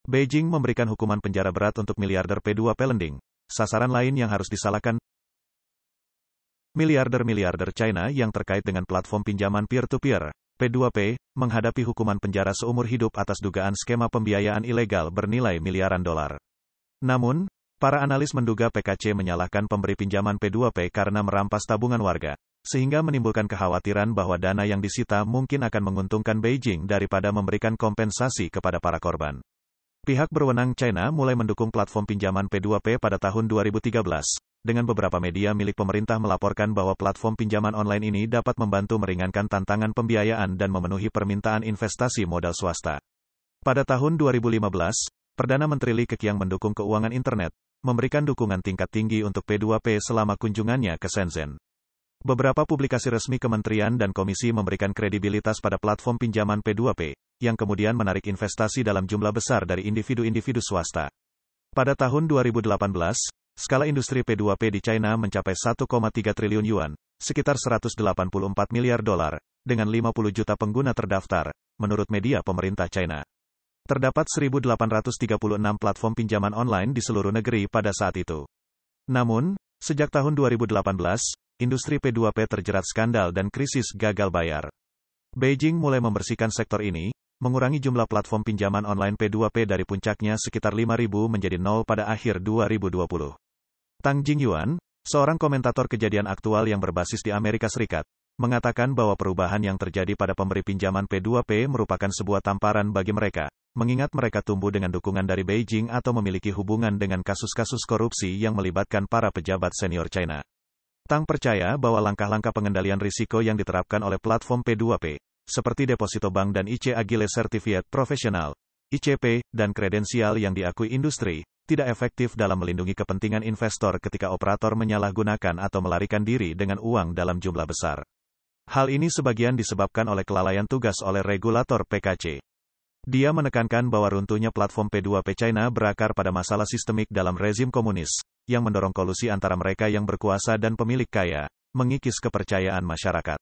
Beijing memberikan hukuman penjara berat untuk miliarder P2P lending. Sasaran lain yang harus disalahkan, miliarder China yang terkait dengan platform pinjaman peer-to-peer, P2P, menghadapi hukuman penjara seumur hidup atas dugaan skema pembiayaan ilegal bernilai miliaran dolar. Namun, para analis menduga PKC menyalahkan pemberi pinjaman P2P karena merampas tabungan warga, sehingga menimbulkan kekhawatiran bahwa dana yang disita mungkin akan menguntungkan Beijing daripada memberikan kompensasi kepada para korban. Pihak berwenang China mulai mendukung platform pinjaman P2P pada tahun 2013, dengan beberapa media milik pemerintah melaporkan bahwa platform pinjaman online ini dapat membantu meringankan tantangan pembiayaan dan memenuhi permintaan investasi modal swasta. Pada tahun 2015, Perdana Menteri Li Keqiang mendukung keuangan internet, memberikan dukungan tingkat tinggi untuk P2P selama kunjungannya ke Shenzhen. Beberapa publikasi resmi kementerian dan komisi memberikan kredibilitas pada platform pinjaman P2P, yang kemudian menarik investasi dalam jumlah besar dari individu-individu swasta. Pada tahun 2018, skala industri P2P di China mencapai 1,3 triliun yuan, sekitar 184 miliar dolar, dengan 50 juta pengguna terdaftar, menurut media pemerintah China. Terdapat 1.836 platform pinjaman online di seluruh negeri pada saat itu. Namun, sejak tahun 2018, industri P2P terjerat skandal dan krisis gagal bayar. Beijing mulai membersihkan sektor ini, mengurangi jumlah platform pinjaman online P2P dari puncaknya sekitar 5.000 menjadi 0 pada akhir 2020. Tang Jingyuan, seorang komentator kejadian aktual yang berbasis di Amerika Serikat, mengatakan bahwa perubahan yang terjadi pada pemberi pinjaman P2P merupakan sebuah tamparan bagi mereka, mengingat mereka tumbuh dengan dukungan dari Beijing atau memiliki hubungan dengan kasus-kasus korupsi yang melibatkan para pejabat senior China. Tang percaya bahwa langkah-langkah pengendalian risiko yang diterapkan oleh platform P2P, seperti deposito bank dan IC Agile Certificate Profesional, ICP, dan kredensial yang diakui industri, tidak efektif dalam melindungi kepentingan investor ketika operator menyalahgunakan atau melarikan diri dengan uang dalam jumlah besar. Hal ini sebagian disebabkan oleh kelalaian tugas oleh regulator PKC. Dia menekankan bahwa runtuhnya platform P2P China berakar pada masalah sistemik dalam rezim komunis, yang mendorong kolusi antara mereka yang berkuasa dan pemilik kaya, mengikis kepercayaan masyarakat.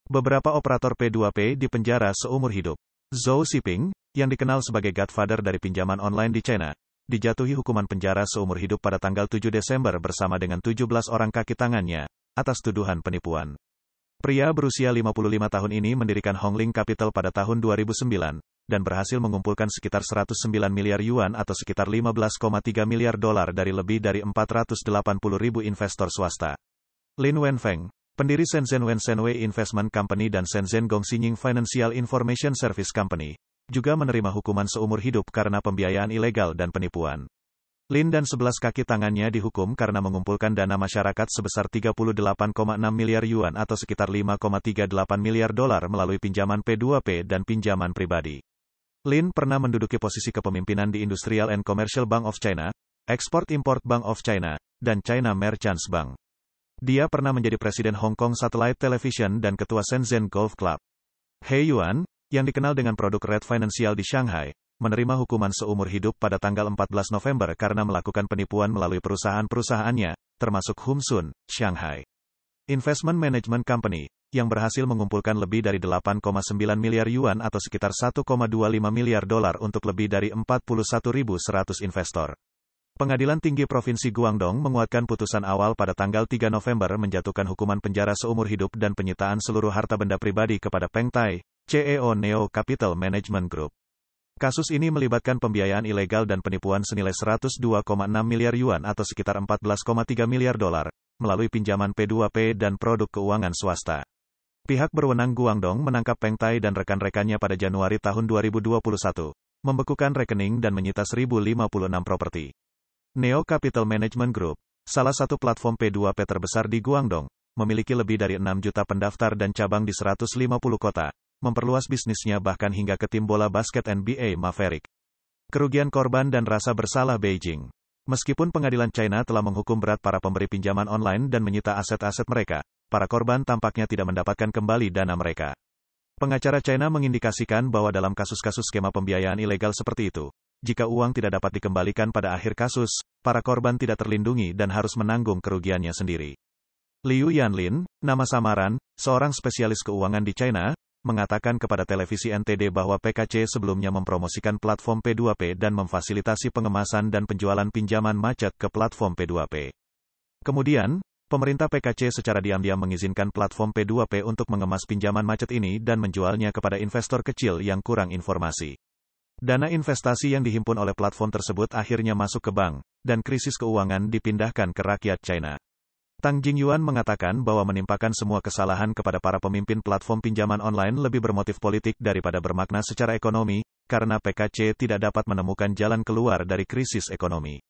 Beberapa operator P2P dipenjara seumur hidup. Zhou Xiping, yang dikenal sebagai godfather dari pinjaman online di China, dijatuhi hukuman penjara seumur hidup pada tanggal 7 Desember bersama dengan 17 orang kaki tangannya, atas tuduhan penipuan. Pria berusia 55 tahun ini mendirikan Hongling Capital pada tahun 2009, dan berhasil mengumpulkan sekitar 109 miliar yuan atau sekitar 15,3 miliar dolar dari lebih dari 480.000 investor swasta. Lin Wenfeng, pendiri Shenzhen Wensenwei Investment Company dan Shenzhen Gongxing Financial Information Service Company, juga menerima hukuman seumur hidup karena pembiayaan ilegal dan penipuan. Lin dan 11 kaki tangannya dihukum karena mengumpulkan dana masyarakat sebesar 38,6 miliar yuan atau sekitar 5,38 miliar dolar melalui pinjaman P2P dan pinjaman pribadi. Lin pernah menduduki posisi kepemimpinan di Industrial and Commercial Bank of China, Export-Import Bank of China, dan China Merchants Bank. Dia pernah menjadi presiden Hong Kong Satellite Television dan ketua Shenzhen Golf Club. He Yuan, yang dikenal dengan produk Red Financial di Shanghai, menerima hukuman seumur hidup pada tanggal 14 November karena melakukan penipuan melalui perusahaan-perusahaannya, termasuk Humsun, Shanghai Investment Management Company, yang berhasil mengumpulkan lebih dari 8,9 miliar yuan atau sekitar 1,25 miliar dolar untuk lebih dari 41.100 investor. Pengadilan Tinggi Provinsi Guangdong menguatkan putusan awal pada tanggal 3 November menjatuhkan hukuman penjara seumur hidup dan penyitaan seluruh harta benda pribadi kepada Peng Tai, CEO Neo Capital Management Group. Kasus ini melibatkan pembiayaan ilegal dan penipuan senilai 102,6 miliar yuan atau sekitar 14,3 miliar dolar, melalui pinjaman P2P dan produk keuangan swasta. Pihak berwenang Guangdong menangkap Peng Tai dan rekan-rekannya pada Januari tahun 2021, membekukan rekening dan menyita 1.056 properti. Neo Capital Management Group, salah satu platform P2P terbesar di Guangdong, memiliki lebih dari 6 juta pendaftar dan cabang di 150 kota, memperluas bisnisnya bahkan hingga ke tim bola basket NBA Maverick. Kerugian korban dan rasa bersalah Beijing. Meskipun pengadilan China telah menghukum berat para pemberi pinjaman online dan menyita aset-aset mereka, para korban tampaknya tidak mendapatkan kembali dana mereka. Pengacara China mengindikasikan bahwa dalam kasus-kasus skema pembiayaan ilegal seperti itu, jika uang tidak dapat dikembalikan pada akhir kasus, para korban tidak terlindungi dan harus menanggung kerugiannya sendiri. Liu Yanlin, nama samaran, seorang spesialis keuangan di China, mengatakan kepada televisi NTD bahwa PKC sebelumnya mempromosikan platform P2P dan memfasilitasi pengemasan dan penjualan pinjaman macet ke platform P2P. Kemudian, pemerintah PKC secara diam-diam mengizinkan platform P2P untuk mengemas pinjaman macet ini dan menjualnya kepada investor kecil yang kurang informasi. Dana investasi yang dihimpun oleh platform tersebut akhirnya masuk ke bank, dan krisis keuangan dipindahkan ke rakyat China. Tang Jingyuan mengatakan bahwa menimpakan semua kesalahan kepada para pemimpin platform pinjaman online lebih bermotif politik daripada bermakna secara ekonomi, karena PKC tidak dapat menemukan jalan keluar dari krisis ekonomi.